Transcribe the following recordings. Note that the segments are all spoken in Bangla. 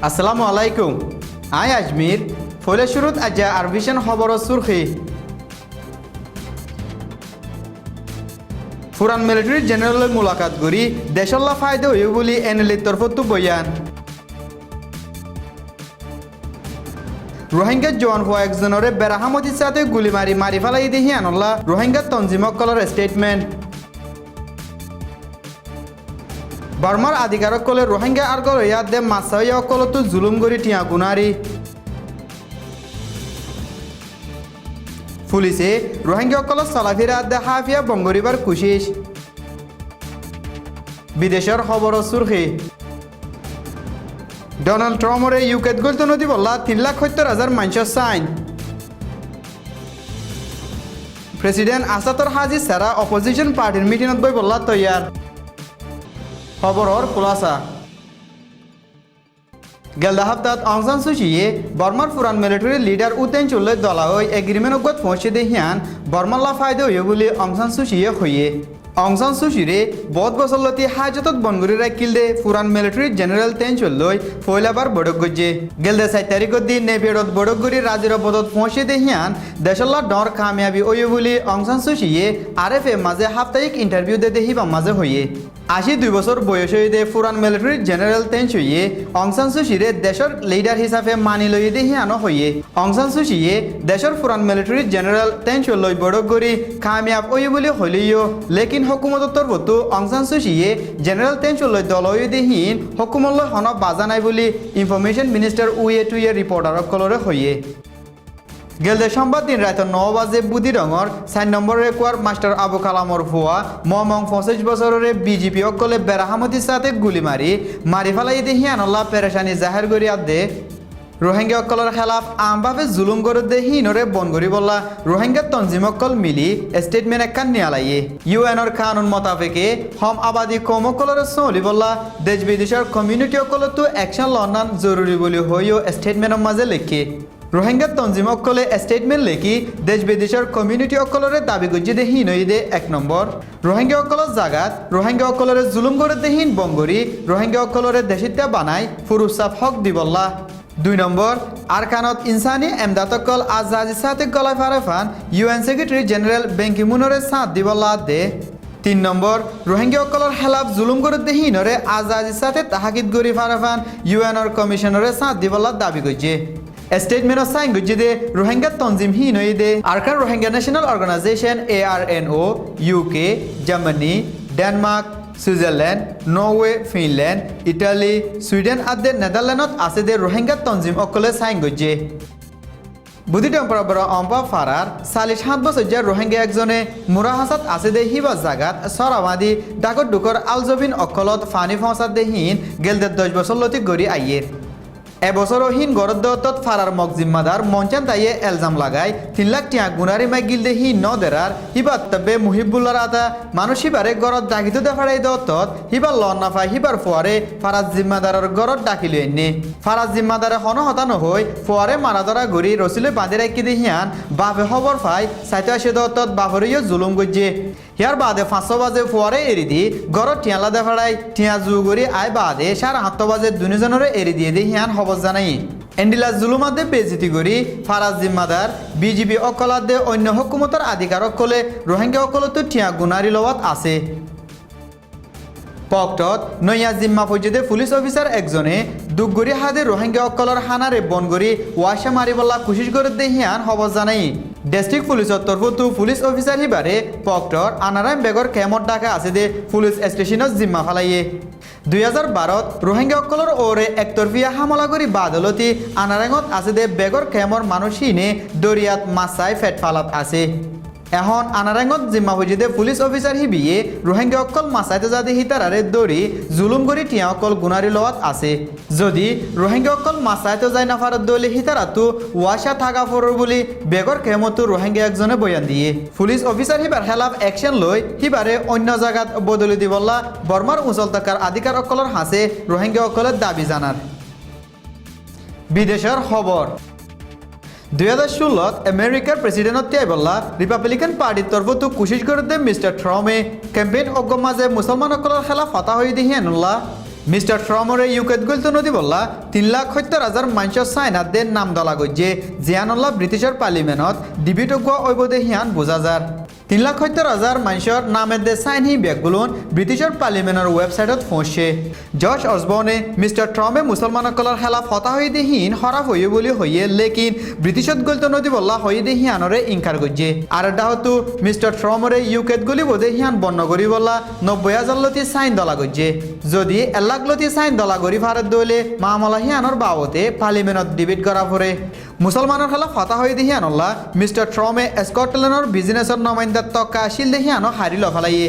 আসসালামু আলাইকুম। আই আজমির ফলে শুরুত আজা আরভিশন খবর সুরখি ফুরান মিলিটারি জেনারেল মুলাকাত করি দেশল্লা ফায়দা হইব বলে এনএলএর তরফত বয়ান। রোহিঙ্গা জওয়ান হওয়া একজনের বেরাহামতির সাথে গুলি মারি ফেলাই দেখি আনল্লা রোহিঙ্গা তঞ্জিমকলের স্টেটমেন্ট। বর্মার আধিকারকলে রোহিঙ্গা আর্গর ইয়াদ দে মাসাইয়া অকলতো জুলুম করি টিয়া গুনারি। পুলিশে রোহিঙ্গা অকল চলাফেরা দে হাফিয়া বঙ্গরিবার কুশিস। বিদেশের খবর সুরখি ডোনাল্ড ট্রাম্পরে ইউকেত গলত নদী বললা 3,70,000 মানুষের সাইন। প্রেসিডেন্ট আসাদর হাজি সারা অপোজিশন পার্টির মিটিংত বই বললা তৈয়ার। খবরর খুলাসা গেলদা হাফতাত অং সান সুচিয়ে বর্মার ফুরান মিলিটারি লিডার উতেন চুল্লে দলা হয়ে এগ্রিমেন্ট গত পৌঁছে দেহিয়ান বর্মাল্লা ফায়দা হইয়ে বলে অং সান সুচিয়ে হইয়ে অং সান সুচিরে বহুত বছর লতি হাজতত বনগুড়ি রাখিল দে ফুরান মিলিটারি জেনারেল তেন চুল্লই ফয়লাবার বড়ক গজ্জে গেলদা 4 তারিখত দিন নেপিয়ত বড়কগুড়ি রাজির পদত পৌঁছে দেহিয়ান দেশল্লা ডর কামিয়াবি হইয়ে বলে অং সান সুচিয়ে আরএফএ মাঝে সাপ্তাহিক ইন্টারভিউ দে দেহিবা মাঝে হইয়ে 82 বছর বয়স হইতে ফুরান মিলিটারি জেনারেল তেন চুইয়ে অং সান সুচিরে দেশের লিডার হিসাবে মানি লই দেহিয়ানো হইয়ে অং সান সুচিয়ে দেশের ফুরান মিলিটারি জেনারেল তেন চুল্লই বড়কগুড়ি কামিয়াব হইয়ে বলে হইলিও লেকিন হকুমতর তরফতো অং সান সুচিয়ে জেনারেল তেন চুল্লই দলই দেহিন হকুমল্লয় হন বাজা নাই বলে ইনফরমেশন মিনিস্টার উয়ে টুয়ে রিপোর্টার কলরে হইয়ে গেলদে সোমবার দিন রাত 9 বাজে বুদি রঙর 4 নম্বরের কোয়ার মাস্টার আবু কালামর ফুয়া মমং 25 বছরের বিজেপি অকলে বেরাহামতির সাথে গুলি মারি ফেলাই দেহিয়ান আল্লাহ পেরেশানি জাহের করিয়া দে রোহিঙ্গা অকলের খেলাফ আমভাবে জুলুম করে দে হিনরে বন করি বললা রোহিঙ্গা তঞ্জিম অকল মিলি স্টেটমেন্ট একখান নিয়ালাইয়ে ইউএনর কানুন মোতাবেকে হম আবাদী কম অকলের চলি বললা দেশ বিদেশের কমিউনিটি অকলতো অ্যাকশন লন্ডন জরুরি বলে হইও স্টেটমেন্টের মাঝে লেখে রোহিঙ্গা তঞ্জিম অকলে স্টেটমেন্ট লেখি দেশ বিদেশের কমিউনিটি অকলরে দাবি গজ্জে দেহীন দে 1 নম্বর রোহিঙ্গা অকলের জাগাত রোহিঙ্গা অকলরে জুলুম করে দেহীন বঙ্গরি রোহিঙ্গা অকলরে দেশিত্যা বানাই ফুরুসাফ হক দিবল্লা 2 নম্বর আরকানত ইনসানি এমদাতকল আজাজি সাথে গলায় ফারেফান ইউএন সেক্রেটারি জেনারেল বেঙ্কি মুনরে সাথ দিবল্লা দে 3 নম্বর রোহিঙ্গা অকলর খেলাফ জুলুম করে দেহীনরে আজাজি সাথে তাহাকিদ গরি ফারেফান ইউএনর কমিশনরে সাথ দিবল্লা দাবি গজ্জে স্টেটমেন্ট সাইন গজ্জে দে রোহিঙ্গা তঞ্জিম হিন দে Arakan Rohingya national organization ARNO UK Germany Denmark Switzerland Norway Finland Italy Sweden আদে নেদারল্যান্ডত আছে দে রোহিঙ্গা তঞ্জিম অকলে সাইন গজ্জে বুদ্ধি টেম্পরাবর অম্পা ফারার 47 বছর রোহিঙ্গা একজনে মুরাহাসাত আছে দে হিবা জাগাত সরামাদি ডাকত ডুকর আলজবিন অকলত ফানি ফসাদ দেহীন গেলদের 10 বছর লতি গড়ি আইয়ের এবছরও হিন গরদ্দত ফারার মক জিম্মাদার মঞ্চান তাইয়ে এলজাম লাগায় 3 লাখ টিয়া গুনারি মাইগিল দে হি ন দেরার হিবার তবে মুহিবুল্লার আতা মানুষ হিবারে গরত ডাকিত দেফাড়াই দত্ত হিবার লন নাফাই হিবার ফুয়ারে ফারাজ জিম্মাদারের গরত ডাকিল এনে ফারাজ জিম্মাদারে হন হতানো হই ফুয়ারে মারাদরা ঘুরি রসিলে বাঁধে রাখি দেহিয়ান বাপে খবর ফাই 87 দত্ত বাপরিও জুলুম গজ্জে ইয়ার বাদে 500 বাজে ফুয়ারে এরি দি গরত টিয়ালা দেফাড়াই টিয়া জুগুরি আয় বাদে 7:30 বাজে দুজনরে এরি দিয়ে দেহিয়ান খবর জানাই এন্ডিলা জুলুমাদে বেজিতি করি ফারাজ জিম্মাদার বিজেপি অকলাদে অন্য হকুমতর আধিকারক কলে রোহিঙ্গা অকলতো টিয়া গুনারি লওয়াত আছে পকটত নয়া জিম্মা পর্যদে পুলিশ অফিসার একজনে দুগরি হাদে রোহিঙ্গা অকলর হানারে বনগরি ওয়াশা মারিবল্লা কুশিশ করে দেহিয়ান খবর জানাই ডিস্ট্রিক্ট পুলিশের তরফতো পুলিশ অফিসার হিবারে পকটর আনারাম বেগর কেমত ডাকা আছে দে পুলিশ স্টেশনত জিম্মা ফালাইয়ে 2012 রোহিঙ্গা অকলর ওরে একতরফিয়া হামলা করি বাদলতি আনারাঙত আছে দে বেগর কেমর মানুষিনে দরিয়াত মাসাই ফেট ফালাত আছে এখন আনারাঙত জিম্মা হইজে পুলিশ অফিসার হিবিয়ে রোহিঙ্গা অকল মাসাইতে যাতে হিতারারে দৌড়ি জুলুম করি টিয়া অকল গুনারি লওয়াত আছে যদি রোহিঙ্গা অকল মাসাইতে যায় না ফারত দলি হিতারাতো ওয়াশা থাকা ফরর বলি বেগর কেমতো রোহিঙ্গা একজনে বয়ান দিয়ে পুলিশ অফিসার হিবার খেলাফ অ্যাকশন লই হিবারে অন্য জায়গাত বদলি দিবল্লা বর্মার উচল থাকার আধিকার অকলর হাসে রোহিঙ্গা অকলের দাবি জানার বিদেশের খবর 2016 আমেরিকার প্রেসিডেন্ট বললা রিপাবলিকান পার্টির তরফতো কুশিশ করে দে মিস্টার ট্রাম্পে ক্যাম্পেইন অগ্গ মাঝে মুসলমানসকলের খেলা ফাতা হয়ে দিহিয়ানুল্লাহ মিস্টার ট্রাম্পরে ইউকেত গলতো নদী বললা 3,70,000 মানুষের সাইনাদের নাম দলা গজ্জে জিয়ানুল্লাহ ব্রিটিশের পার্লিমেন্টত ডিবিটজ্ঞ ঐবদে হিয়ান বোঝা যার 3,70,000 মানুষের নামের দে সাইন হি ব্যাগগুলোন ব্রিটিশের পার্লিমেন্টের ওয়েবসাইটত পৌঁছে জর্জ অসবর্নে মিস্টার ট্রাম্পে মুসলমানসকলের খেলাফ হতা হয়ে দেহীন হরাফ হইয়ে বলি হইয়ে লেকিন ব্রিটিশত গলতো নদী বললা হয়ে দে হিয়ানরে ইনকার গজ্জে আর এটা হতো মিস্টার ট্রাম্পরে ইউকেত গলি বোধে হিয়ান বন্য করি বললা 90,000 লতি সাইন দলা গজ্জে যদি 1 লাখ লতি সাইন দলা করি ভারত দলে মামলা হিয়ানোর বাবতে পার্লিমেন্টত ডিবেট করা পরে মুসলমানের খেলা হতা হয়ে দেহিয়ানল্লা মিস্টার ট্রাম্পে স্কটল্যান্ডের বিজনেসের নমাইন্দার তক্কা আসিল দেহিয়ানো হারিল ফেলাইয়ে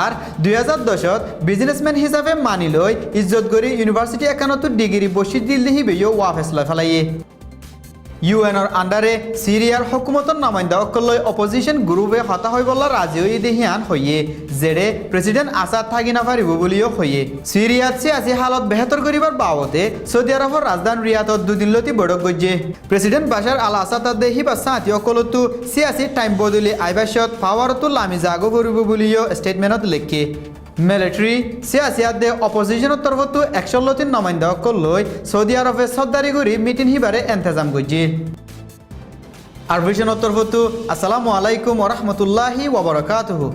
আর 2010 বিজনেসম্যান হিসাবে মানি লই ইজ্জত গরি ইউনিভার্সিটি 91 ডিগ্রি বসি দিল দেহি বেয় ওয়া ফেসলা ফেলাইয়ে ইউএনর আন্ডারে সিরিয়ার হকুমতর নামাইন্দা অকলই অপোজিশন গ্রুপে হতা হই বলা রাজি হই দেহিয়ান হইয়ে জেরে প্রেসিডেন্ট আসাদ থাকি না পারিব বলিও হইয়ে সিরিয়াত সিয়াসি হালত বেহতর করিবার বাবতে সৌদি আরবের রাজধানী রিয়াদত দুদিন লতি বড়ক গজ্জে প্রেসিডেন্ট বাশার আল আসাদ দেহি বা সাথী অকলতু সিয়াসি টাইম বদলি আইবাসত পাওয়ারতু লামি জাগো করিব বলিও স্টেটমেন্টত লেখে মিলিটারি সিয়াসিয়াদে অপোজিশনের তরফতো 100 নমাইন্দা অকলই সৌদি আরবে সর্দারি করি মিটিং হিবারে এন্তেজাম গজ্জে আর ভিশনের তরফতো আসসালামু আলাইকুম ওয়া রাহমাতুল্লাহি ওয়া বারাকাতুহু।